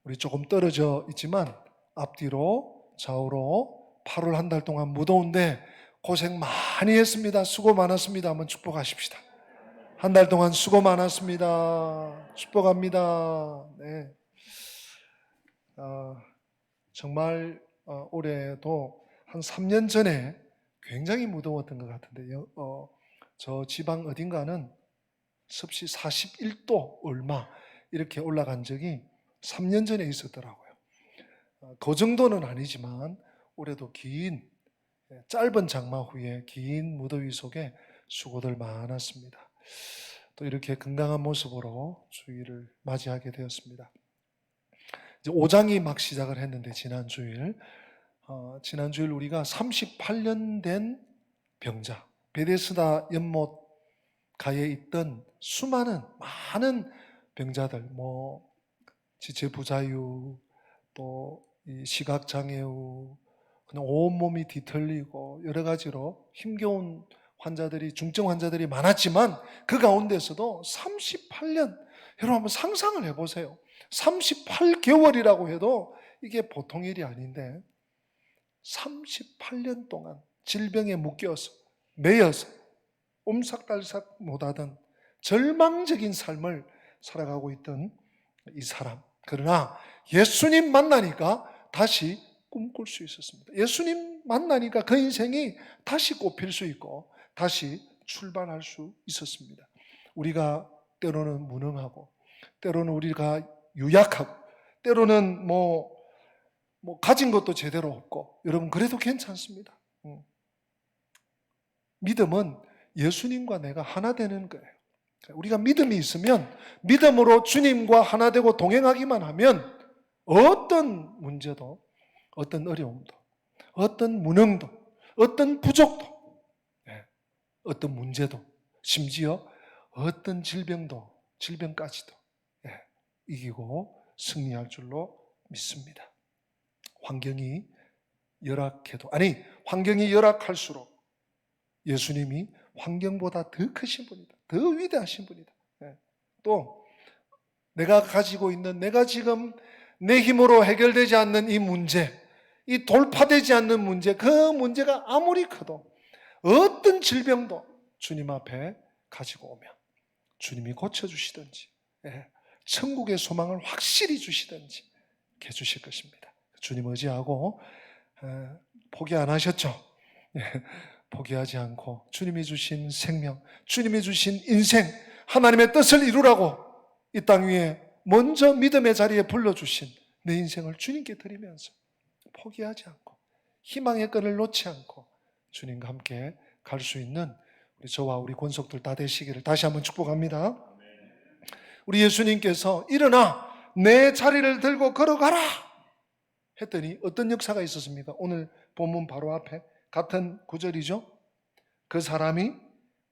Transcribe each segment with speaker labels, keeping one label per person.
Speaker 1: 우리 조금 떨어져 있지만 앞뒤로 좌우로 8월 한 달 동안 무더운데 고생 많이 했습니다. 수고 많았습니다. 한번 축복하십시다. 한 달 동안 수고 많았습니다. 축복합니다. 네. 정말 올해도 한 3년 전에 굉장히 무더웠던 것 같은데 저 지방 어딘가는 섭씨 41도 얼마 이렇게 올라간 적이 3년 전에 있었더라고요. 그 정도는 아니지만 올해도 짧은 장마 후에 긴 무더위 속에 수고들 많았습니다. 또 이렇게 건강한 모습으로 주일을 맞이하게 되었습니다. 이제 5장이 막 시작을 했는데 지난 주일 우리가 38년 된 병자, 베데스다 연못가에 있던 수많은 많은 병자들, 지체 부자유, 또 이 시각 장애우, 그냥 온몸이 뒤틀리고 여러 가지로 힘겨운 환자들이, 중증 환자들이 많았지만 그 가운데서도 38년, 여러분 한번 상상을 해보세요. 38개월이라고 해도 이게 보통 일이 아닌데 38년 동안 질병에 묶여서 매여서 옴삭달삭 못하던 절망적인 삶을 살아가고 있던 이 사람. 그러나 예수님 만나니까 다시 꿈꿀 수 있었습니다. 예수님 만나니까 그 인생이 다시 꽃필 수 있고 다시 출발할 수 있었습니다. 우리가 때로는 무능하고 때로는 우리가 유약하고 때로는 가진 것도 제대로 없고 여러분 그래도 괜찮습니다. 믿음은 예수님과 내가 하나 되는 거예요. 우리가 믿음이 있으면 믿음으로 주님과 하나 되고 동행하기만 하면 어떤 문제도, 어떤 어려움도, 어떤 무능도, 어떤 부족도, 어떤 문제도, 심지어 어떤 질병까지도 이기고 승리할 줄로 믿습니다. 환경이 열악할수록 예수님이 환경보다 더 크신 분이다. 더 위대하신 분이다. 또 내가 가지고 있는, 내가 지금 내 힘으로 해결되지 않는 이 문제, 이 돌파되지 않는 문제, 그 문제가 아무리 커도 어떤 질병도 주님 앞에 가지고 오면 주님이 고쳐주시든지 천국의 소망을 확실히 주시든지 해주실 것입니다. 주님 의지하고 포기 안 하셨죠? 포기하지 않고 주님이 주신 생명, 주님이 주신 인생, 하나님의 뜻을 이루라고 이 땅 위에 먼저 믿음의 자리에 불러주신 내 인생을 주님께 드리면서 포기하지 않고 희망의 끈을 놓지 않고 주님과 함께 갈 수 있는 저와 우리 권속들 다 되시기를 다시 한번 축복합니다. 우리 예수님께서 일어나 내 자리를 들고 걸어가라 했더니 어떤 역사가 있었습니까? 오늘 본문 바로 앞에 같은 구절이죠. 그 사람이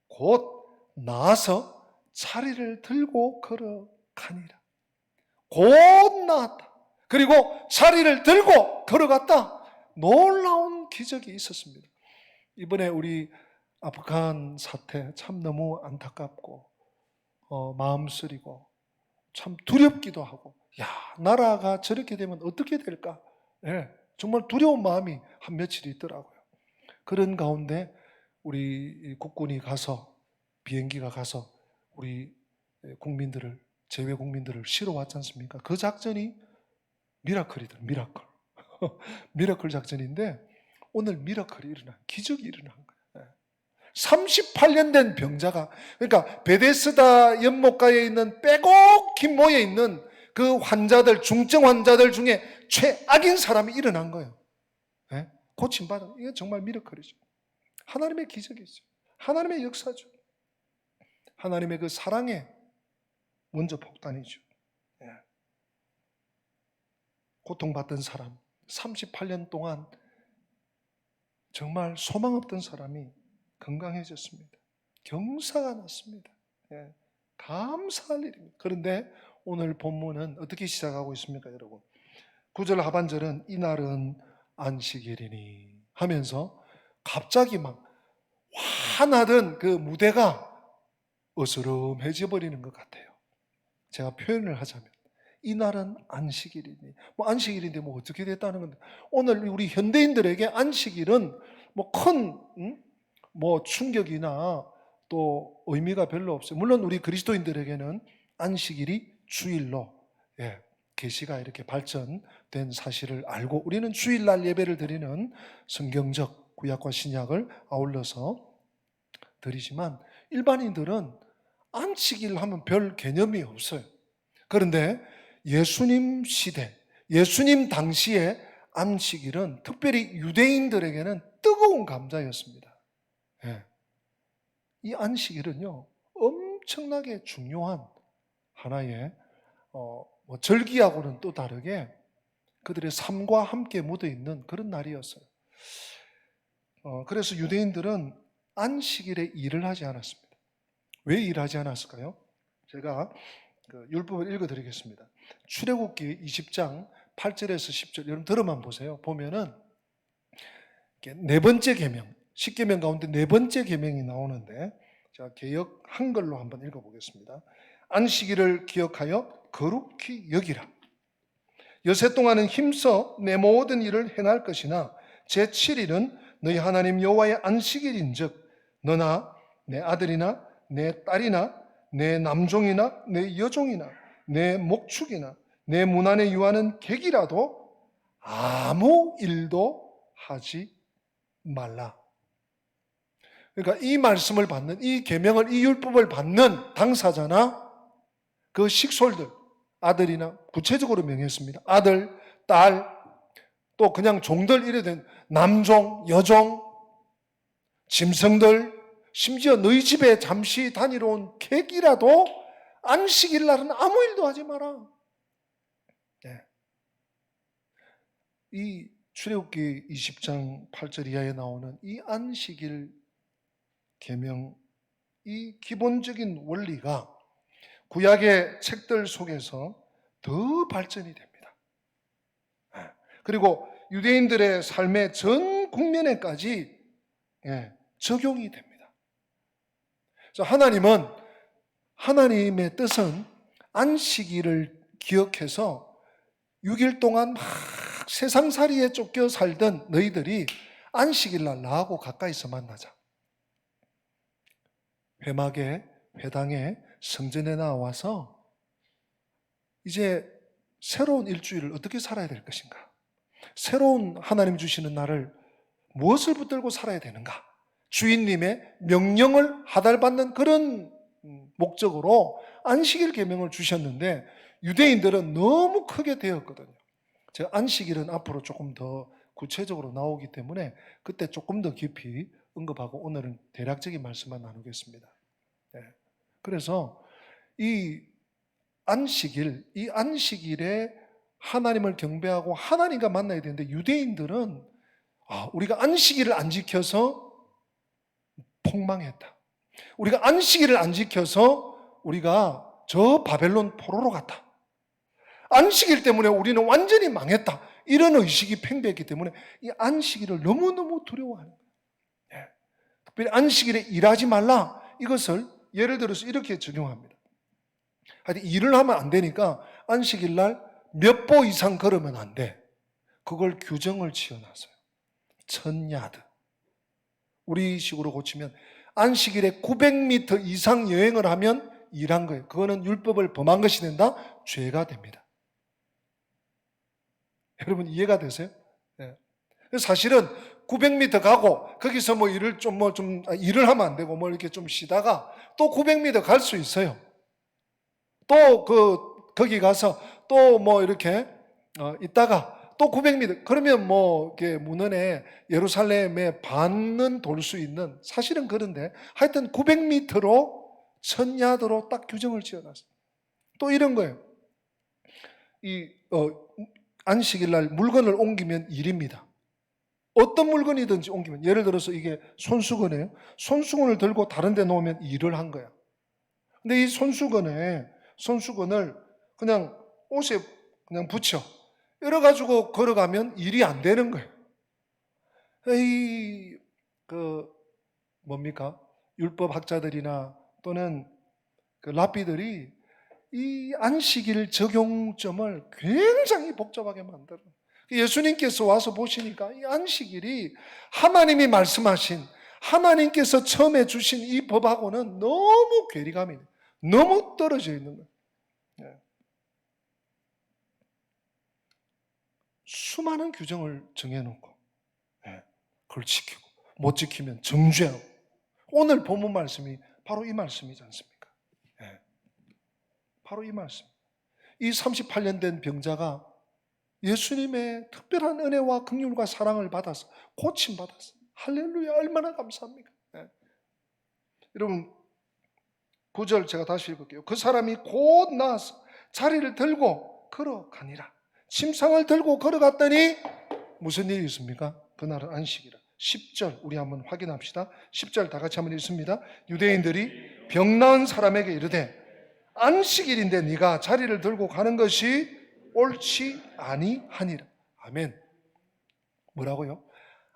Speaker 1: 곧 나아서 자리를 들고 걸어가니라. 곧 나았다. 그리고 자리를 들고 걸어갔다. 놀라운 기적이 있었습니다. 이번에 우리 아프간 사태 참 너무 안타깝고 마음 쓰리고 참 두렵기도 하고 나라가 저렇게 되면 어떻게 될까? 정말 두려운 마음이 한 며칠 있더라고요. 그런 가운데 우리 국군이 가서 비행기가 가서 우리 국민들을 재외 국민들을 실어 왔지 않습니까? 그 작전이 미라클이다. 미라클. 미라클 작전인데 오늘 미라클이 기적이 일어난 거예요. 38년 된 병자가 그러니까 베데스다 연못가에 있는 빼곡히 모여 있는 그 환자들 중증 환자들 중에 최악인 사람이 일어난 거예요. 고침받은 이게 정말 미라클이죠. 하나님의 기적이죠. 하나님의 역사죠. 하나님의 그 사랑에 먼저 폭탄이죠. 고통받던 사람 38년 동안 정말 소망 없던 사람이 건강해졌습니다. 경사가 났습니다. 감사할 일입니다. 그런데 오늘 본문은 어떻게 시작하고 있습니까, 여러분? 9절 하반절은 이날은 안식일이니 하면서 갑자기 막 환하던 그 무대가 어스름해져 버리는 것 같아요. 제가 표현을 하자면 이날은 안식일이니. 뭐 안식일인데 뭐 어떻게 됐다는 건데. 오늘 우리 현대인들에게 안식일은 뭐 큰, 뭐 충격이나 또 의미가 별로 없어요. 물론 우리 그리스도인들에게는 안식일이 주일로, 예, 계시가 이렇게 발전된 사실을 알고 우리는 주일날 예배를 드리는 성경적 구약과 신약을 아울러서 드리지만 일반인들은 안식일 하면 별 개념이 없어요. 그런데 예수님 시대, 예수님 당시에 안식일은 특별히 유대인들에게는 뜨거운 감자였습니다. 예. 이 안식일은요, 엄청나게 중요한 하나의 뭐 절기하고는 또 다르게 그들의 삶과 함께 묻어 있는 그런 날이었어요. 그래서 유대인들은 안식일에 일을 하지 않았습니다. 왜 일하지 않았을까요? 제가 그 율법을 읽어드리겠습니다. 출애굽기 20장 8절에서 10절 여러분 들어만 보세요. 보면은 네 번째 계명, 10계명 가운데 네 번째 계명이 나오는데 자 개역 한글로 한번 읽어보겠습니다. 안식일을 기억하여 거룩히 여기라. 여세 동안은 힘써 내 모든 일을 행할 것이나 제7일은 너희 하나님 여호와의 안식일인즉 너나 내 아들이나 내 딸이나 내 남종이나 내 여종이나 내 목축이나 내 문 안에 유하는 객이라도 아무 일도 하지 말라. 그러니까 이 말씀을 받는 이 계명을 이 율법을 받는 당사자나 그 식솔들 아들이나 구체적으로 명했습니다. 아들, 딸, 또 그냥 종들 이래 된 남종, 여종, 짐승들, 심지어 너희 집에 잠시 다니러 온 객이라도 안식일 날은 아무 일도 하지 마라. 네. 이 출애굽기 20장 8절 이하에 나오는 이 안식일 계명, 이 기본적인 원리가 구약의 책들 속에서 더 발전이 됩니다. 그리고 유대인들의 삶의 전 국면에까지 적용이 됩니다. 그래서 하나님의 뜻은 안식일을 기억해서 6일 동안 막 세상살이에 쫓겨 살던 너희들이 안식일 날 나하고 가까이서 만나자. 회막에, 회당에, 성전에 나와서 이제 새로운 일주일을 어떻게 살아야 될 것인가? 새로운 하나님 주시는 날을 무엇을 붙들고 살아야 되는가? 주인님의 명령을 하달받는 그런 목적으로 안식일 계명을 주셨는데 유대인들은 너무 크게 되었거든요. 제가 안식일은 앞으로 조금 더 구체적으로 나오기 때문에 그때 조금 더 깊이 언급하고 오늘은 대략적인 말씀만 나누겠습니다. 그래서 이 안식일에 하나님을 경배하고 하나님과 만나야 되는데 유대인들은 우리가 안식일을 안 지켜서 폭망했다. 우리가 안식일을 안 지켜서 우리가 저 바벨론 포로로 갔다. 안식일 때문에 우리는 완전히 망했다. 이런 의식이 팽배했기 때문에 이 안식일을 너무너무 두려워하는 거예요. 특별히 안식일에 일하지 말라. 이것을 예를 들어서 이렇게 적용합니다. 하여튼 일을 하면 안 되니까 안식일 날 몇 보 이상 걸으면 안 돼. 그걸 규정을 지어놨어요. 1000야드. 우리 식으로 고치면 안식일에 900m 이상 여행을 하면 일한 거예요. 그거는 율법을 범한 것이 된다? 죄가 됩니다. 여러분 이해가 되세요? 네. 사실은 900m 가고 거기서 뭐 일을 일을 하면 안 되고 뭐 이렇게 좀 쉬다가 또 900m 갈 수 있어요. 또 거기 가서 또 뭐 이렇게 있다가 또 900m 그러면 뭐 이렇게 문헌에 예루살렘에 반은 돌 수 있는 사실은 그런데 하여튼 900m로 1000야드로 딱 규정을 지어놨어요. 또 이런 거예요. 안식일 날 물건을 옮기면 일입니다. 어떤 물건이든지 옮기면 예를 들어서 이게 손수건이에요. 손수건을 들고 다른 데 놓으면 일을 한 거야. 근데 이 손수건을 그냥 옷에 그냥 붙여 이래가지고 걸어가면 일이 안 되는 거예요. 뭡니까? 율법 학자들이나 또는 랍비들이 이 안식일 적용점을 굉장히 복잡하게 만들어요. 예수님께서 와서 보시니까 이 안식일이 하나님이 말씀하신, 하나님께서 처음에 주신 이 법하고는 너무 괴리감이 돼요. 너무 떨어져 있는 거예요. 수많은 규정을 정해놓고 그걸 지키고 못 지키면 정죄하고, 오늘 본문 말씀이 바로 이 말씀이지 않습니까? 바로 이 말씀. 이 38년 된 병자가 예수님의 특별한 은혜와 긍휼과 사랑을 받아서 고침받았어. 할렐루야, 얼마나 감사합니까? 여러분 9절 제가 다시 읽을게요. 그 사람이 곧 나아서 자리를 들고 걸어가니라. 침상을 들고 걸어갔더니 무슨 일이 있습니까? 그날은 안식이라. 10절 우리 한번 확인합시다. 10절 다 같이 한번 읽습니다. 유대인들이 병 나은 사람에게 이르되 안식일인데 네가 자리를 들고 가는 것이 옳지 아니하니라. 아멘. 뭐라고요?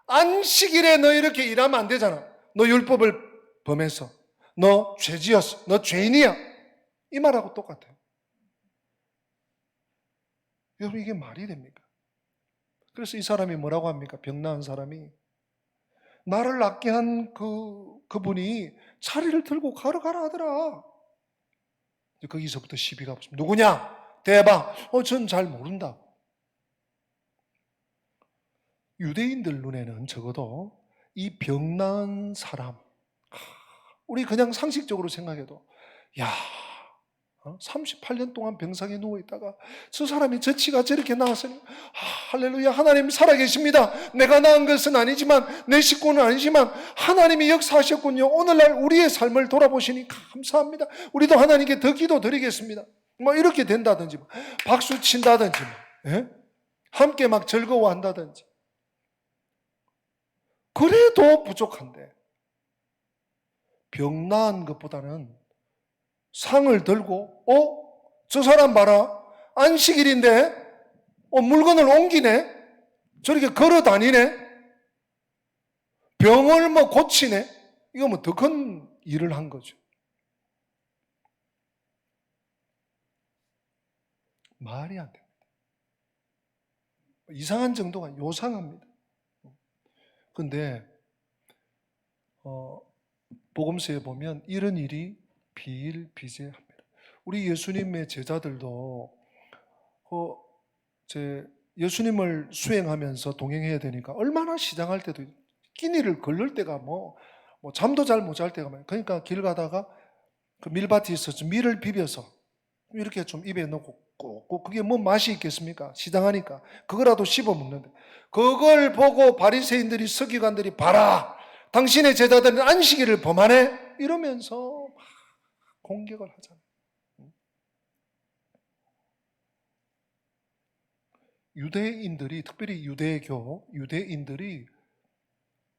Speaker 1: 안식일에 너 이렇게 일하면 안 되잖아. 너 율법을 범해서, 너 죄지었어, 너 죄인이야, 이 말하고 똑같아요. 여러분 이게 말이 됩니까? 그래서 이 사람이 뭐라고 합니까? 병 나은 사람이 나를 낫게 한 그분이 자리를 들고 가라 하더라. 거기서부터 시비가 붙습니다. 누구냐? 대박. 전 잘 모른다. 유대인들 눈에는 적어도 이 병 나은 사람, 우리 그냥 상식적으로 생각해도, 야, 38년 동안 병상에 누워있다가 저 사람이 저치가 저렇게 나았으니 할렐루야, 하나님 살아계십니다. 내가 낳은 것은 아니지만, 내 식구는 아니지만 하나님이 역사하셨군요. 오늘날 우리의 삶을 돌아보시니 감사합니다. 우리도 하나님께 더 기도 드리겠습니다. 뭐 이렇게 된다든지, 박수 친다든지, 함께 막 즐거워한다든지. 그래도 부족한데 병 나은 것보다는 상을 들고 저 사람 봐라, 안식일인데 물건을 옮기네, 저렇게 걸어 다니네, 병을 뭐 고치네, 이거 뭐 더 큰 일을 한 거죠. 말이 안 됩니다. 이상한 정도가 요상합니다. 근데 복음서에 보면 이런 일이 비일비재합니다. 우리 예수님의 제자들도 예수님을 수행하면서 동행해야 되니까 얼마나 시장할 때도 끼니를 걸릴 때가 뭐 잠도 잘 못 잘 때가 많아요. 그러니까 길 가다가 그 밀밭이 있어서 밀을 비벼서 이렇게 좀 입에 넣고 꼭 그게 뭐 맛이 있겠습니까? 시장하니까 그거라도 씹어 먹는데, 그걸 보고 바리새인들이, 서기관들이 봐라, 당신의 제자들은 안식일을 범하네, 이러면서 막 공격을 하잖아요. 유대인들이, 특별히 유대인들이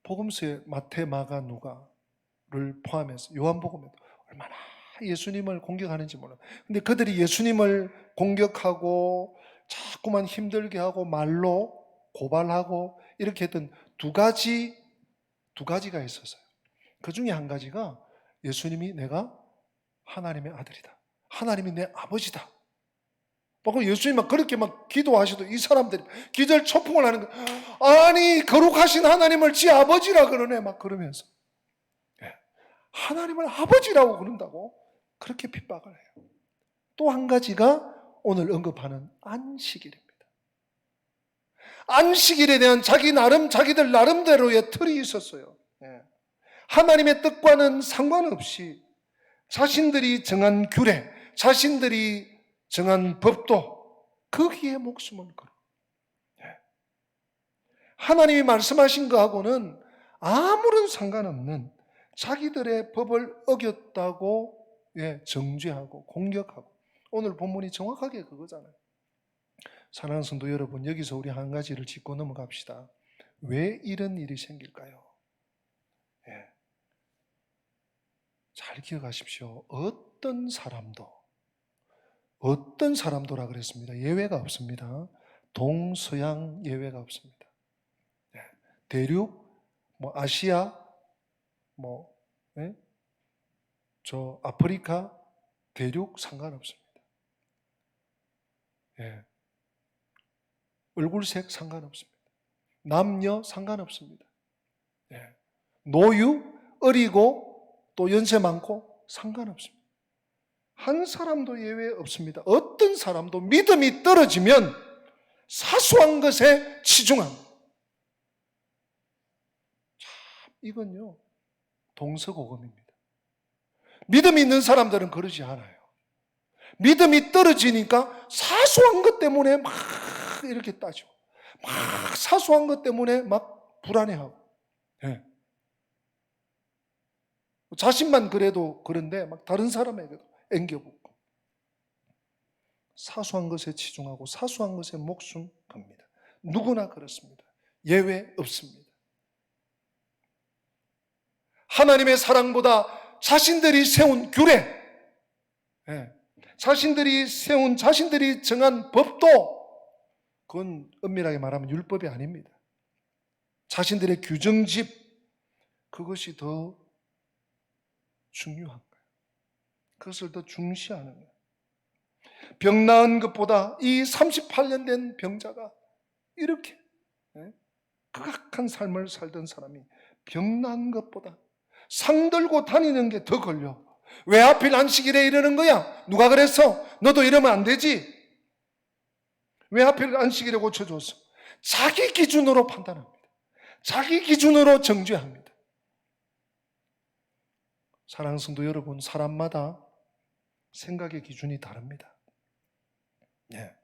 Speaker 1: 복음서에 마태, 마가, 누가를 포함해서 요한복음에도 얼마나 예수님을 공격하는지 몰라요. 근데 그들이 예수님을 공격하고 자꾸만 힘들게 하고 말로 고발하고 이렇게 했던 두 가지가 있었어요. 그 중에 한 가지가 예수님이 내가 하나님의 아들이다, 하나님이 내 아버지다. 예수님 막 그렇게 막 기도하셔도 이 사람들이 기절초풍을 하는 거예요. 아니, 거룩하신 하나님을 지 아버지라 그러네, 막 그러면서 하나님을 아버지라고 그런다고 그렇게 핍박을 해요. 또 한 가지가 오늘 언급하는 안식일입니다. 안식일에 대한 자기들 나름대로의 틀이 있었어요. 하나님의 뜻과는 상관없이 자신들이 정한 규례, 자신들이 정한 법도 거기에 목숨을 걸어. 하나님이 말씀하신 거하고는 아무런 상관없는 자기들의 법을 어겼다고 정죄하고 공격하고, 오늘 본문이 정확하게 그거잖아요. 사랑하는 성도 여러분, 여기서 우리 한 가지를 짚고 넘어갑시다. 왜 이런 일이 생길까요? 잘 기억하십시오. 어떤 사람도라 그랬습니다. 예외가 없습니다. 동서양 예외가 없습니다. 대륙, 아시아, 저 아프리카 대륙 상관없습니다. 예. 얼굴색 상관없습니다. 남녀 상관없습니다. 예. 노유, 어리고 또 연세 많고 상관없습니다. 한 사람도 예외 없습니다. 어떤 사람도 믿음이 떨어지면 사소한 것에 치중합니다. 참, 이건요, 동서고금입니다. 믿음이 있는 사람들은 그러지 않아요. 믿음이 떨어지니까 사소한 것 때문에 막 이렇게 따지고, 막 사소한 것 때문에 막 불안해하고, 예. 자신만 그래도 그런데 막 다른 사람에게도 앵겨붙고, 사소한 것에 치중하고 사소한 것에 목숨 겁니다. 누구나 그렇습니다. 예외 없습니다. 하나님의 사랑보다 자신들이 세운 규례, 자신들이 정한 법도 그건 엄밀하게 말하면 율법이 아닙니다. 자신들의 규정집, 그것이 더 중요한 거예요. 그것을 더 중시하는 거예요. 병 나은 것보다 이 38년 된 병자가 이렇게 극악한 삶을 살던 사람이 병 나은 것보다 상 들고 다니는 게 더 걸려. 왜 하필 안식일에 이러는 거야? 누가 그랬어? 너도 이러면 안 되지. 왜 하필 안식일에 고쳐줬어? 자기 기준으로 판단합니다. 자기 기준으로 정죄합니다. 사랑하는 성도 여러분, 사람마다 생각의 기준이 다릅니다. 예.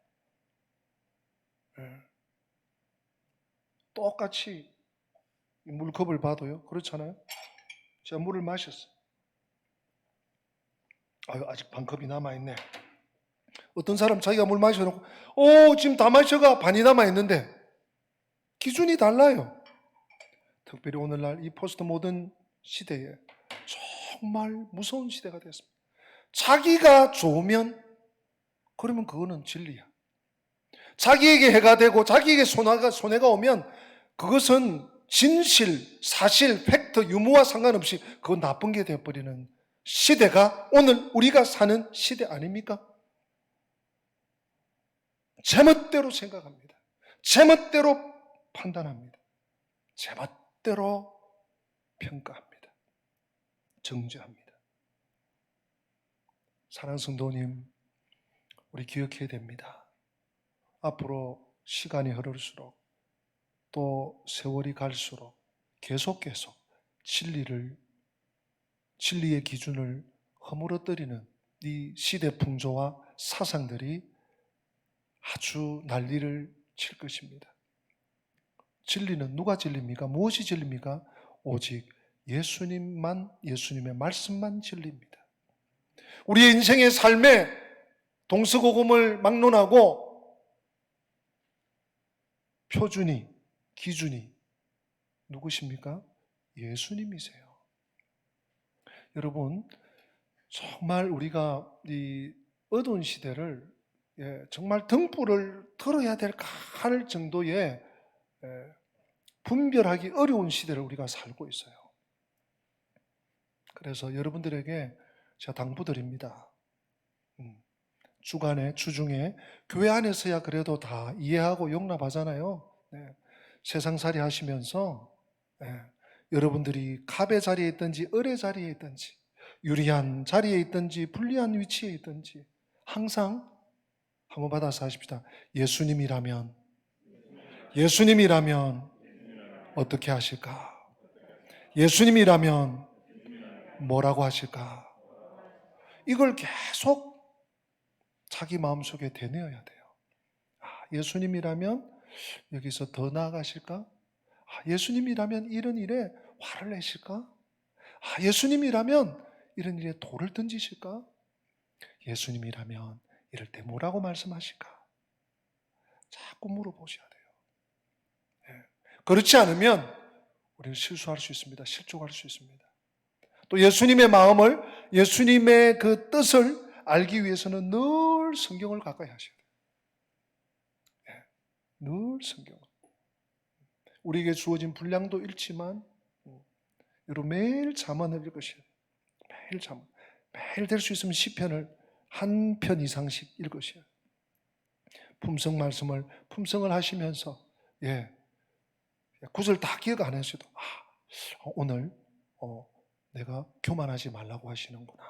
Speaker 1: 똑같이 물컵을 봐도요, 그렇잖아요. 제가 물을 마셨어요. 아직 반 컵이 남아있네. 어떤 사람 자기가 물 마셔놓고 지금 다 마셔가 반이 남아있는데 기준이 달라요. 특별히 오늘날 이 포스트 모던 시대에 정말 무서운 시대가 됐습니다. 자기가 좋으면 그러면 그거는 진리야. 자기에게 해가 되고 자기에게 손해가 오면 그것은 진실, 사실, 팩트, 유무와 상관없이 그건 나쁜 게 되어버리는 시대가 오늘 우리가 사는 시대 아닙니까? 제멋대로 생각합니다. 제멋대로 판단합니다. 제멋대로 평가합니다. 정죄합니다. 사랑하는 성도님, 우리 기억해야 됩니다. 앞으로 시간이 흐를수록 또 세월이 갈수록 계속 진리의 기준을 허물어뜨리는 이 시대 풍조와 사상들이 아주 난리를 칠 것입니다. 진리는 누가 진리입니까? 무엇이 진리입니까? 오직 예수님만, 예수님의 말씀만 진리입니다. 우리의 인생의 삶에 동서고금을 막론하고 표준이, 기준이 누구십니까? 예수님이세요. 여러분, 정말 우리가 이 어두운 시대를 정말 등불을 들어야 될까 할 정도의 분별하기 어려운 시대를 우리가 살고 있어요. 그래서 여러분들에게 제가 당부드립니다. 주간에, 주중에 교회 안에서야 그래도 다 이해하고 용납하잖아요. 세상살이 하시면서 여러분들이 갑의 자리에 있든지 을의 자리에 있든지 유리한 자리에 있든지 불리한 위치에 있든지 항상 한번 받아서 하십시다. 예수님이라면 어떻게 하실까? 예수님이라면 뭐라고 하실까? 이걸 계속 자기 마음속에 되뇌어야 돼요. 예수님이라면 여기서 더 나아가실까? 예수님이라면 이런 일에 화를 내실까? 예수님이라면 이런 일에 돌을 던지실까? 예수님이라면 이럴 때 뭐라고 말씀하실까? 자꾸 물어보셔야 돼요. 그렇지 않으면 우리는 실수할 수 있습니다. 실족할 수 있습니다. 또 예수님의 마음을, 예수님의 그 뜻을 알기 위해서는 늘 성경을 가까이 하셔야 돼요. 늘 성경을. 우리에게 주어진 분량도 잃지만 여러분 매일 잠언을 읽으셔야 돼요. 매일 잠언. 매일 될 수 있으면 시편을 한 편 이상씩 읽으셔야 돼요. 말씀을 품성을 하시면서 구절 다 기억 안 하셔도 오늘 내가 교만하지 말라고 하시는구나.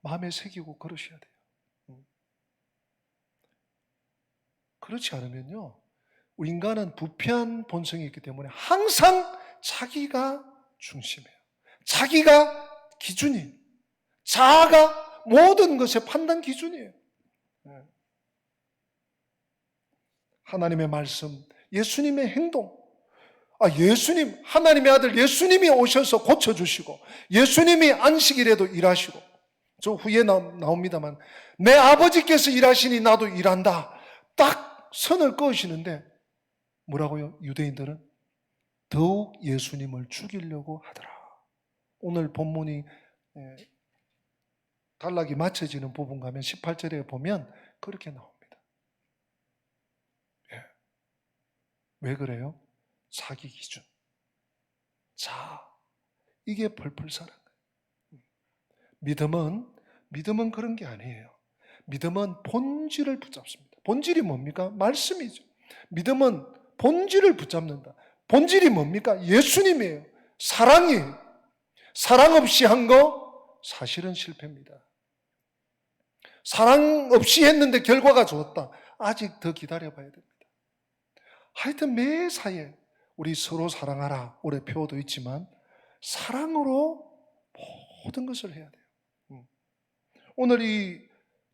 Speaker 1: 마음에 새기고 그러셔야 돼요. 그렇지 않으면요, 우리 인간은 부패한 본성이 있기 때문에 항상 자기가 중심이에요. 자기가 기준이에요. 자아가 모든 것의 판단 기준이에요. 하나님의 말씀, 예수님의 행동, 예수님, 하나님의 아들 예수님이 오셔서 고쳐주시고, 예수님이 안식일에도 일하시고, 저 후에 나옵니다만, 내 아버지께서 일하시니 나도 일한다. 딱 선을 그으시는데, 뭐라고요? 유대인들은 더욱 예수님을 죽이려고 하더라. 오늘 본문이 단락이 맞춰지는 부분 가면 18절에 보면 그렇게 나옵니다. 왜 그래요? 자기 기준. 이게 펄펄 사는 거예요. 믿음은 그런 게 아니에요. 믿음은 본질을 붙잡습니다. 본질이 뭡니까? 말씀이죠. 믿음은 본질을 붙잡는다. 본질이 뭡니까? 예수님이에요. 사랑이에요. 사랑 없이 한 거 사실은 실패입니다. 사랑 없이 했는데 결과가 좋았다. 아직 더 기다려봐야 됩니다. 하여튼 매사에 우리 서로 사랑하라. 올해 표도 있지만 사랑으로 모든 것을 해야 돼요. 오늘 이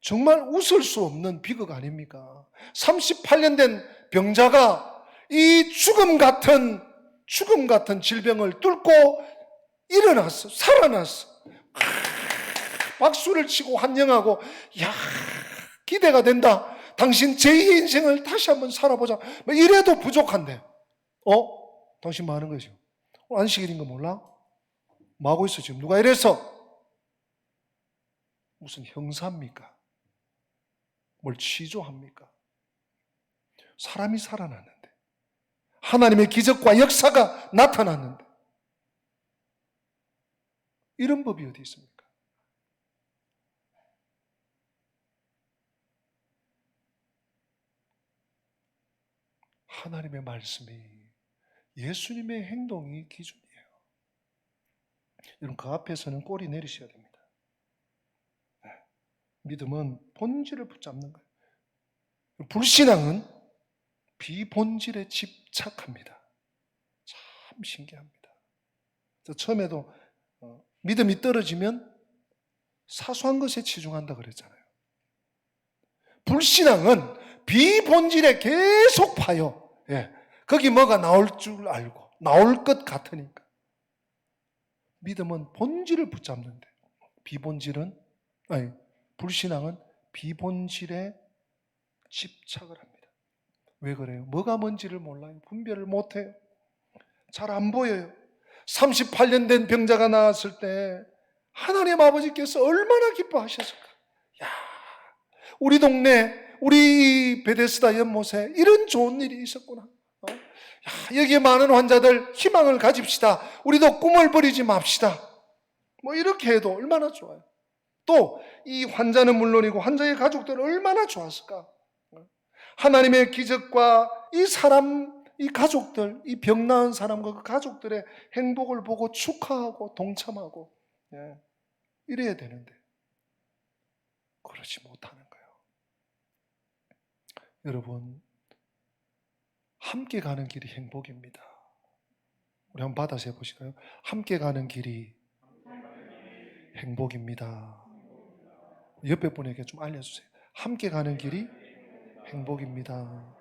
Speaker 1: 정말 웃을 수 없는 비극 아닙니까? 38년 된 병자가 이 죽음 같은 질병을 뚫고 일어났어. 살아났어. 박수를 치고 환영하고, 기대가 된다. 당신 제2의 인생을 다시 한번 살아보자. 이래도 부족한데, 당신 뭐 하는 거죠? 안식일인 거 몰라? 뭐 하고 있어 지금? 누가 이래서? 무슨 형사입니까? 뭘 취조합니까? 사람이 살아났는데, 하나님의 기적과 역사가 나타났는데, 이런 법이 어디 있습니까? 하나님의 말씀이, 예수님의 행동이 기준이에요. 여러분, 그 앞에서는 꼬리 내리셔야 됩니다. 믿음은 본질을 붙잡는 거예요. 불신앙은 비본질에 집착합니다. 참 신기합니다. 처음에도 믿음이 떨어지면 사소한 것에 치중한다 그랬잖아요. 불신앙은 비본질에 계속 파요. 거기 뭐가 나올 줄 알고, 나올 것 같으니까. 믿음은 본질을 붙잡는데, 불신앙은 비본질에 집착을 합니다. 왜 그래요? 뭐가 뭔지를 몰라요. 분별을 못해요. 잘 안 보여요. 38년 된 병자가 나왔을 때 하나님 아버지께서 얼마나 기뻐하셨을까. 우리 동네, 우리 베데스다 연못에 이런 좋은 일이 있었구나. 여기에 많은 환자들 희망을 가집시다. 우리도 꿈을 버리지 맙시다. 이렇게 해도 얼마나 좋아요. 또 이 환자는 물론이고 환자의 가족들은 얼마나 좋았을까. 하나님의 기적과 이 가족들, 이 병 나은 사람과 그 가족들의 행복을 보고 축하하고 동참하고 이래야 되는데 그러지 못하는 거예요. 여러분, 함께 가는 길이 행복입니다. 우리 한번 받아서 해보실까요? 함께 가는 길이 행복입니다. 옆에 분에게 좀 알려주세요. 함께 가는 길이 행복입니다.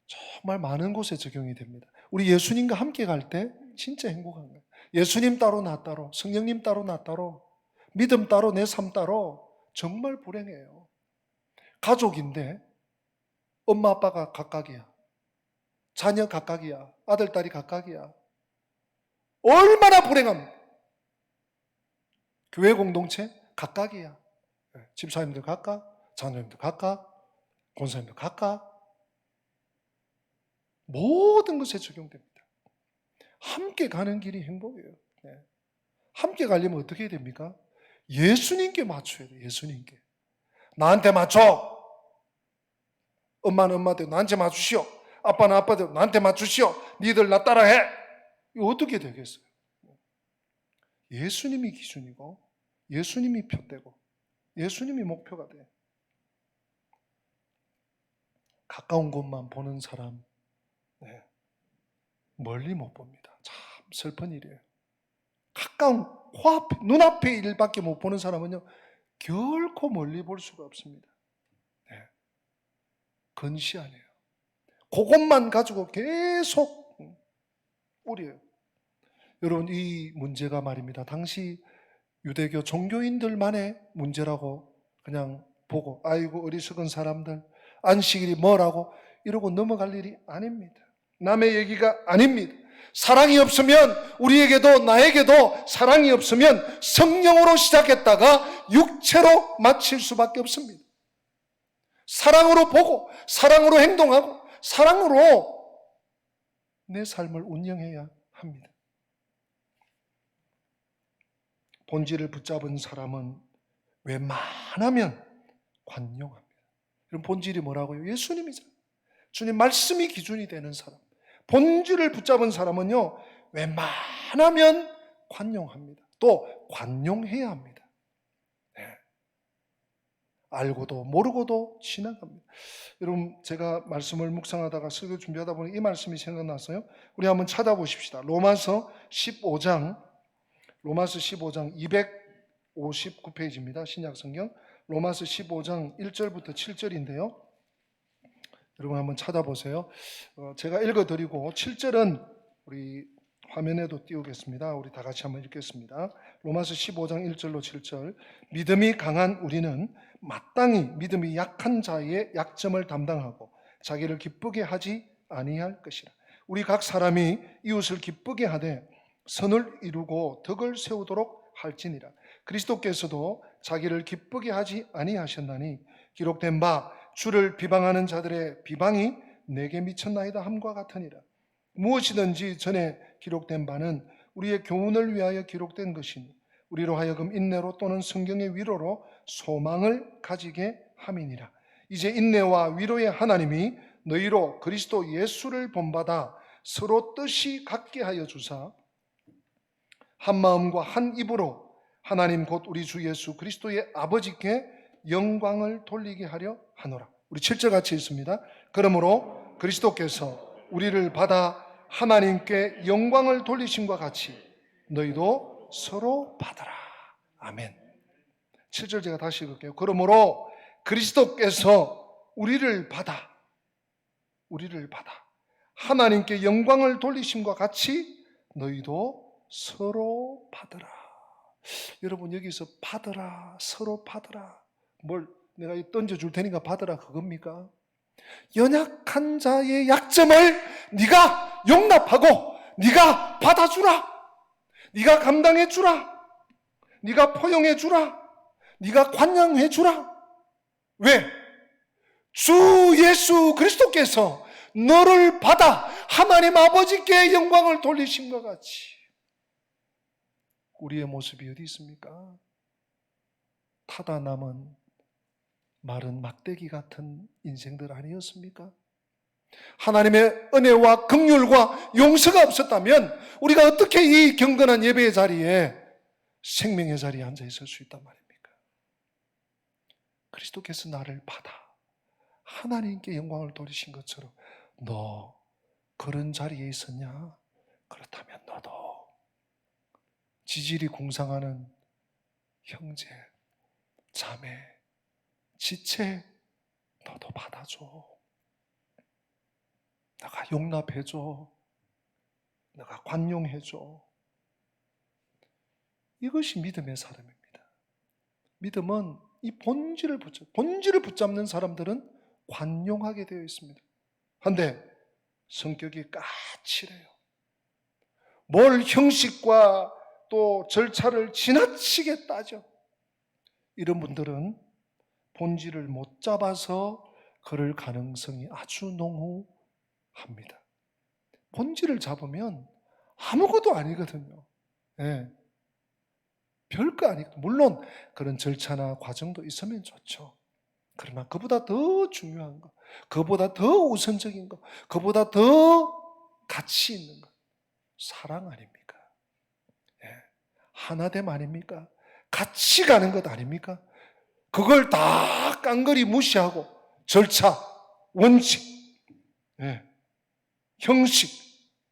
Speaker 1: 정말 많은 곳에 적용이 됩니다. 우리 예수님과 함께 갈 때 진짜 행복한 거예요. 예수님 따로 나 따로, 성령님 따로 나 따로, 믿음 따로 내 삶 따로 정말 불행해요. 가족인데 엄마 아빠가 각각이야. 자녀 각각이야. 아들 딸이 각각이야. 얼마나 불행합니까? 교회 공동체 각각이야. 집사님들 각각, 자녀님들 각각, 권사님들 각각. 모든 것에 적용됩니다. 함께 가는 길이 행복이에요. 함께 가려면 어떻게 해야 됩니까? 예수님께 맞춰야 돼요. 예수님께. 나한테 맞춰. 엄마는 엄마대로 나한테 맞추시오. 아빠는 아빠대로 나한테 맞추시오. 니들 나 따라해. 이거 어떻게 되겠어요? 예수님이 기준이고 예수님이 표대고 예수님이 목표가 돼. 가까운 곳만 보는 사람, 네, 멀리 못 봅니다. 참 슬픈 일이에요. 가까운 코앞에, 눈앞의 일밖에 못 보는 사람은요, 결코 멀리 볼 수가 없습니다. 네. 근시하네요. 그것만 가지고 계속 우려요. 여러분, 이 문제가 말입니다. 당시 유대교 종교인들만의 문제라고 그냥 보고, 아이고 어리석은 사람들, 안식일이 뭐라고 이러고 넘어갈 일이 아닙니다. 남의 얘기가 아닙니다. 사랑이 없으면, 우리에게도 나에게도 사랑이 없으면 성령으로 시작했다가 육체로 마칠 수밖에 없습니다. 사랑으로 보고 사랑으로 행동하고 사랑으로 내 삶을 운영해야 합니다. 본질을 붙잡은 사람은 웬만하면 관용합니다. 그럼 본질이 뭐라고요? 예수님이잖아요. 주님 말씀이 기준이 되는 사람. 본질을 붙잡은 사람은요, 웬만하면 관용합니다. 또 관용해야 합니다. 네. 알고도 모르고도 지나갑니다. 여러분, 제가 말씀을 묵상하다가 설교 준비하다 보니 이 말씀이 생각났어요. 우리 한번 찾아보십시다. 로마서 15장 259페이지입니다. 신약성경 로마서 15장 1절부터 7절인데요. 여러분 한번 찾아보세요. 제가 읽어드리고 7절은 우리 화면에도 띄우겠습니다. 우리 다 같이 한번 읽겠습니다. 로마서 15장 1절로 7절. 믿음이 강한 우리는 마땅히 믿음이 약한 자의 약점을 담당하고 자기를 기쁘게 하지 아니할 것이라. 우리 각 사람이 이웃을 기쁘게 하되 선을 이루고 덕을 세우도록 할지니라. 그리스도께서도 자기를 기쁘게 하지 아니하셨나니 기록된 바 주를 비방하는 자들의 비방이 내게 미쳤나이다 함과 같으니라. 무엇이든지 전에 기록된 바는 우리의 교훈을 위하여 기록된 것이니 우리로 하여금 인내로 또는 성경의 위로로 소망을 가지게 함이니라. 이제 인내와 위로의 하나님이 너희로 그리스도 예수를 본받아 서로 뜻이 같게 하여 주사 한 마음과 한 입으로 하나님 곧 우리 주 예수 그리스도의 아버지께 영광을 돌리게 하려 하노라. 우리 7절 같이 읽습니다. 그러므로 그리스도께서 우리를 받아 하나님께 영광을 돌리심과 같이 너희도 서로 받아라. 아멘. 7절 제가 다시 읽을게요. 그러므로 그리스도께서 우리를 받아 하나님께 영광을 돌리심과 같이 너희도 서로 받으라. 여러분 여기서 받으라, 서로 받으라. 뭘 내가 던져줄 테니까 받으라 그겁니까? 연약한 자의 약점을 네가 용납하고 네가 받아주라. 네가 감당해주라. 네가 포용해주라. 네가 관양해주라. 왜? 주 예수 그리스도께서 너를 받아 하나님 아버지께 영광을 돌리신 것 같이 우리의 모습이 어디 있습니까? 타다 남은 마른 막대기 같은 인생들 아니었습니까? 하나님의 은혜와 긍휼과 용서가 없었다면 우리가 어떻게 이 경건한 예배의 자리에 생명의 자리에 앉아 있을 수 있단 말입니까? 그리스도께서 나를 받아 하나님께 영광을 돌리신 것처럼 너 그런 자리에 있었냐? 그렇다면 너도 지질이 공상하는 형제, 자매, 지체 너도 받아줘. 너가 용납해줘. 너가 관용해줘. 이것이 믿음의 사람입니다. 믿음은 이 본질을 붙잡는 사람들은 관용하게 되어 있습니다. 그런데 성격이 까칠해요. 뭘 형식과 또 절차를 지나치게 따져. 이런 분들은 본질을 못 잡아서 그럴 가능성이 아주 농후합니다. 본질을 잡으면 아무것도 아니거든요. 네. 별거 아니거든요. 물론 그런 절차나 과정도 있으면 좋죠. 그러나 그보다 더 중요한 거, 그보다 더 우선적인 거, 그보다 더 가치 있는 거, 사랑 아닙니까? 예. 하나됨 아닙니까? 같이 가는 것 아닙니까? 그걸 다 깡그리 무시하고 절차, 원칙, 예. 형식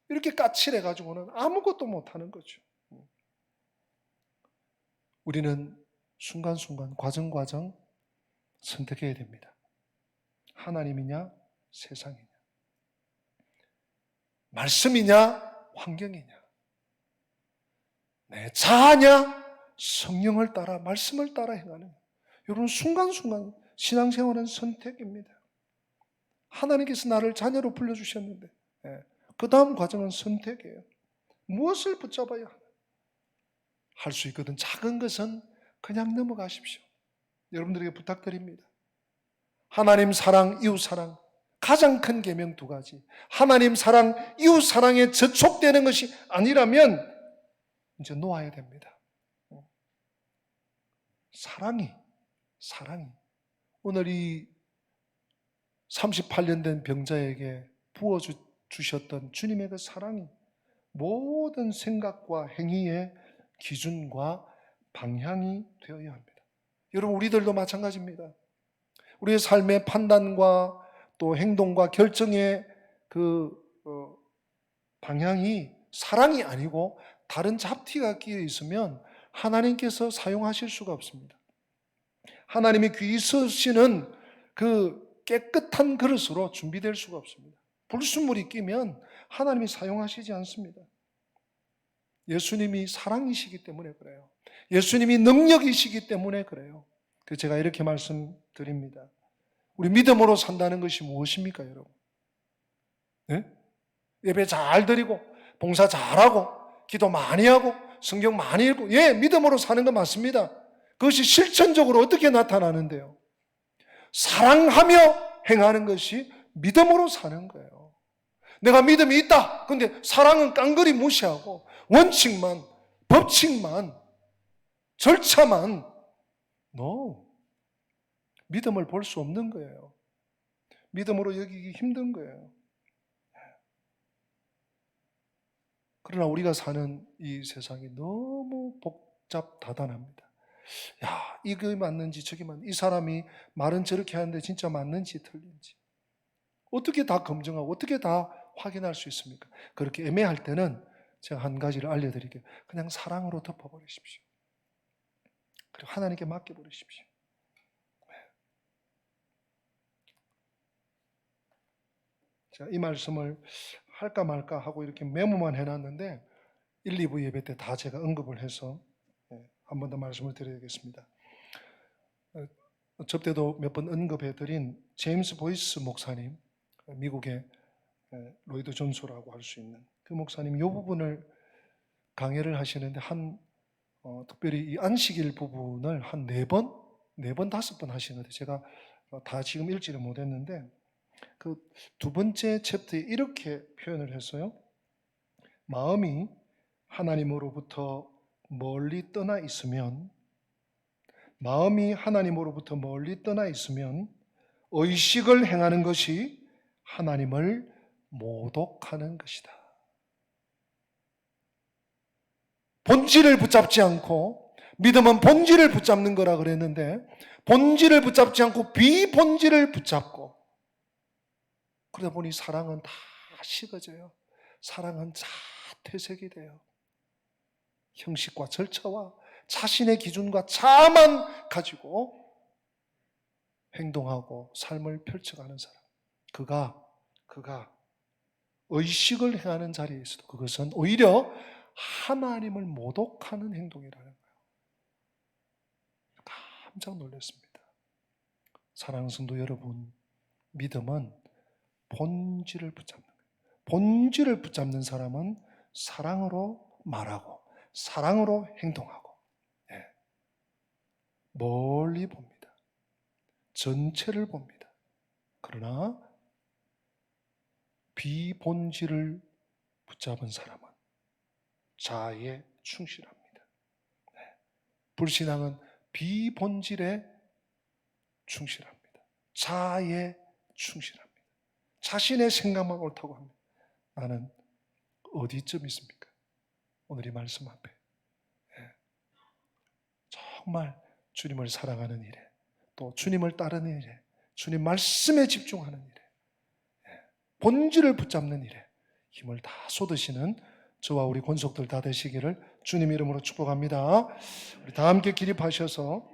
Speaker 1: 이렇게 까칠해가지고는 아무것도 못하는 거죠. 우리는 순간순간, 과정과정 선택해야 됩니다. 하나님이냐, 세상이냐, 말씀이냐, 환경이냐, 내 자아냐, 성령을 따라, 말씀을 따라 행하는, 이런 순간순간 신앙생활은 선택입니다. 하나님께서 나를 자녀로 불러주셨는데 그 다음 과정은 선택이에요. 무엇을 붙잡아야 하나? 할 수 있거든. 작은 것은 그냥 넘어가십시오. 여러분들에게 부탁드립니다. 하나님 사랑, 이웃 사랑, 가장 큰 계명 두 가지. 하나님 사랑, 이웃 사랑에 저촉되는 것이 아니라면 이제 놓아야 됩니다. 사랑이 오늘 이 38년 된 병자에게 부어주셨던 주님의 그 사랑이 모든 생각과 행위의 기준과 방향이 되어야 합니다. 여러분, 우리들도 마찬가지입니다. 우리의 삶의 판단과 또 행동과 결정의 그 방향이 사랑이 아니고 다른 잡티가 끼어 있으면 하나님께서 사용하실 수가 없습니다. 하나님이 귀히 쓰시는 그 깨끗한 그릇으로 준비될 수가 없습니다. 불순물이 끼면 하나님이 사용하시지 않습니다. 예수님이 사랑이시기 때문에 그래요. 예수님이 능력이시기 때문에 그래요. 그래서 제가 이렇게 말씀드립니다. 우리 믿음으로 산다는 것이 무엇입니까, 여러분? 네? 예배 잘 드리고 봉사 잘하고 기도 많이 하고 성경 많이 읽고, 예, 믿음으로 사는 건 맞습니다. 그것이 실천적으로 어떻게 나타나는데요? 사랑하며 행하는 것이 믿음으로 사는 거예요. 내가 믿음이 있다. 근데 사랑은 깡그리 무시하고 원칙만, 법칙만, 절차만, no. 믿음을 볼 수 없는 거예요. 믿음으로 여기기 힘든 거예요. 그러나 우리가 사는 이 세상이 너무 복잡다단합니다. 야, 이게 맞는지 저게 맞는지, 이 사람이 말은 저렇게 하는데 진짜 맞는지 틀린지 어떻게 다 검증하고 어떻게 다 확인할 수 있습니까? 그렇게 애매할 때는 제가 한 가지를 알려드릴게요. 그냥 사랑으로 덮어버리십시오. 그리고 하나님께 맡겨버리십시오. 제가 이 말씀을 할까 말까 하고 이렇게 메모만 해놨는데 1, 2부 예배 때 다 제가 언급을 해서 한 번 더 말씀을 드려야겠습니다. 접대도 몇 번 언급해드린 제임스 보이스 목사님, 미국의 로이드 존소라고 할 수 있는 그 목사님 이 부분을 강해를 하시는데 특별히 이 안식일 부분을 한 4번, 5번 하시는 것 같아요. 제가 다 지금 읽지를 못했는데 그 두 번째 챕터에 이렇게 표현을 했어요. 마음이 하나님으로부터 멀리 떠나 있으면 의식을 행하는 것이 하나님을 모독하는 것이다. 본질을 붙잡지 않고, 믿음은 본질을 붙잡는 거라 그랬는데 본질을 붙잡지 않고 비본질을 붙잡고, 그러다 보니 사랑은 다 식어져요. 사랑은 다 퇴색이 돼요. 형식과 절차와 자신의 기준과 자아만 가지고 행동하고 삶을 펼쳐가는 사람, 그가 의식을 행하는 자리에 있어도 그것은 오히려 하나님을 모독하는 행동이라는 거예요. 깜짝 놀랐습니다. 사랑하는 성도 여러분, 믿음은 본질을 붙잡는 거예요. 본질을 붙잡는 사람은 사랑으로 말하고 사랑으로 행동하고 멀리 봅니다. 전체를 봅니다. 그러나 비본질을 붙잡은 사람은 자아에 충실합니다. 불신앙은 비본질에 충실합니다. 자아에 충실합니다. 자신의 생각만 옳다고 합니다. 나는 어디쯤 있습니까? 오늘 이 말씀 앞에 정말 주님을 사랑하는 일에, 또 주님을 따르는 일에, 주님 말씀에 집중하는 일에, 본질을 붙잡는 일에 힘을 다 쏟으시는 저와 우리 권속들 다 되시기를 주님 이름으로 축복합니다. 우리 다 함께 기립하셔서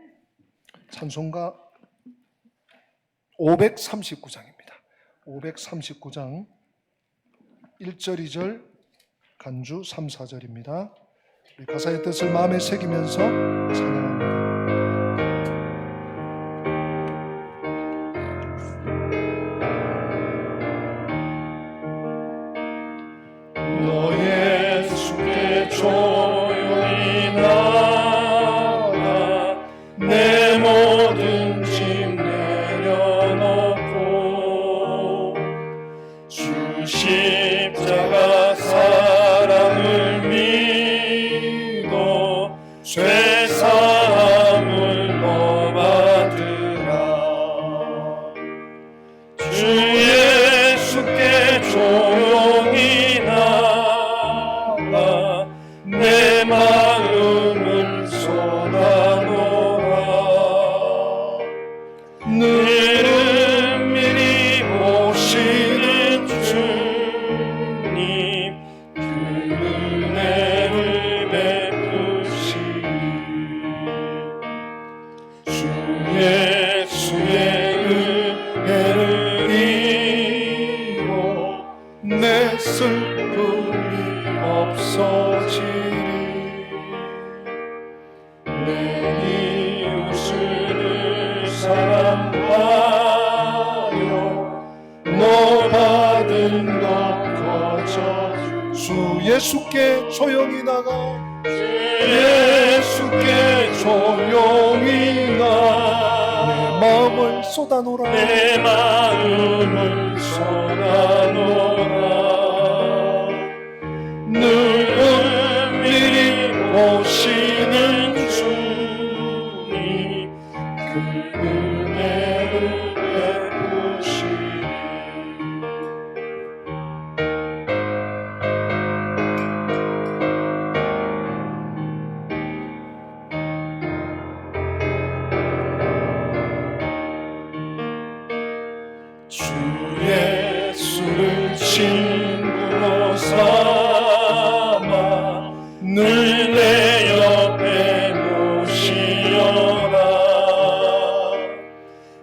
Speaker 1: 찬송가 539장입니다. 539장 1절, 2절, 간주 3, 4절입니다. 우리 가사의 뜻을 마음에 새기면서 찬양합니다.
Speaker 2: 너의 숨에 조용히 나가 내 모든 짐 내려놓고 주 십자가 사랑을 믿어 죄사함을 너 받으라. 주 예수께 조용히 나가 내 마음을 쏟아놓아. 늘은 미리 모시는 주님 그 은혜를 베푸시니 주 예수의 은혜를 입어 내 슬픔이 없어지리. 내 이웃을 사랑하여 너 받은 것 거저
Speaker 1: 주 예수께 조용히 나가
Speaker 2: 예수께 조용히 나
Speaker 1: 마음을 쏟아놓으라.
Speaker 2: 내 마음을 쏟아놓아. 늘 미리 보시는 주님 그 은혜를 베푸시니 주 예수를 친구로 삼아 늘 내 옆에 모시어라.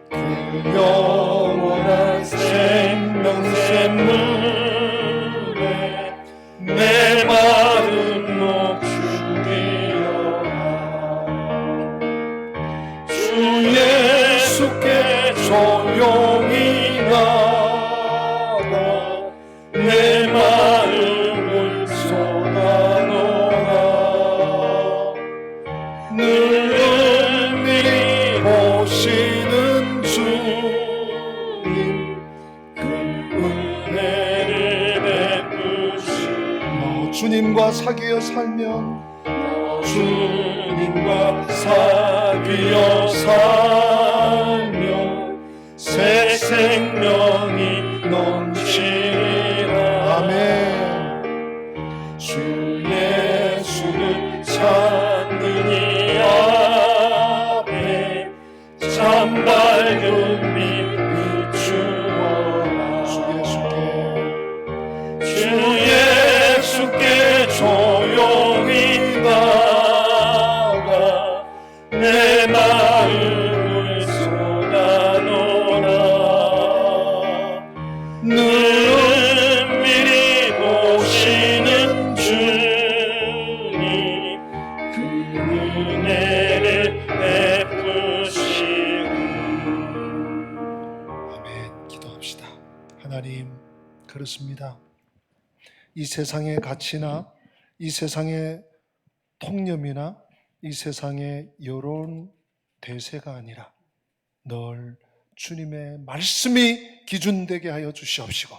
Speaker 2: 그 영원한 생명샘물에 내 마음 녹주리어라. 주 예수께 조용히 나가 내 마음을 쏟아놓아. 늘 미리 보시는 주님 그 은혜를 베푸시니
Speaker 1: 주님과 사귀어 살면
Speaker 2: 주님과 사귀어 살면 새 생명이 넘치리라.
Speaker 1: 아멘.
Speaker 2: 주 예수를 찾는 이 앞에 참 밝은 빛 비추어라. 주 예수께 조용히 나가 내 마음을 쏟아놓아. 늘 미리 보시는 주님 그 은혜를 베푸시니
Speaker 1: 아멘. 기도합시다. 하나님, 그렇습니다. 이 세상의 가치나 이 세상의 통념이나 이 세상의 여론 대세가 아니라 늘 주님의 말씀이 기준되게 하여 주시옵시고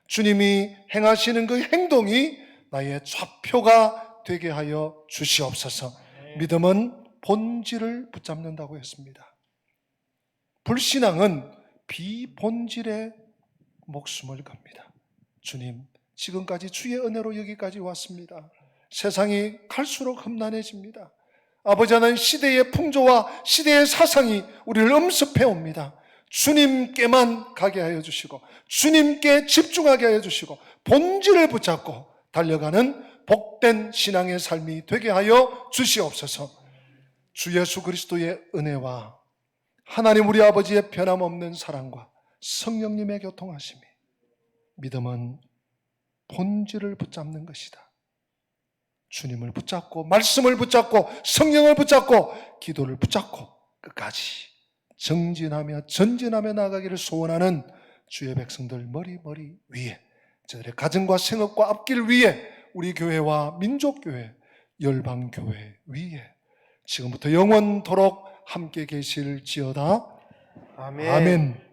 Speaker 1: 주님이 행하시는 그 행동이 나의 좌표가 되게 하여 주시옵소서. 믿음은 본질을 붙잡는다고 했습니다. 불신앙은 비본질의 목숨을 겁니다. 주님, 지금까지 주의 은혜로 여기까지 왔습니다. 세상이 갈수록 험난해집니다. 아버지 하나님, 시대의 풍조와 시대의 사상이 우리를 엄습해 옵니다. 주님께만 가게 하여 주시고 주님께 집중하게 하여 주시고 본질을 붙잡고 달려가는 복된 신앙의 삶이 되게 하여 주시옵소서. 주 예수 그리스도의 은혜와 하나님 우리 아버지의 변함없는 사랑과 성령님의 교통하심이, 믿음은 본질을 붙잡는 것이다. 주님을 붙잡고 말씀을 붙잡고 성령을 붙잡고 기도를 붙잡고 끝까지 정진하며 전진하며 나가기를 소원하는 주의 백성들 머리 위에, 저들의 가정과 생업과 앞길 위에, 우리 교회와 민족교회, 열방교회 위에 지금부터 영원토록 함께 계실지어다. 아멘.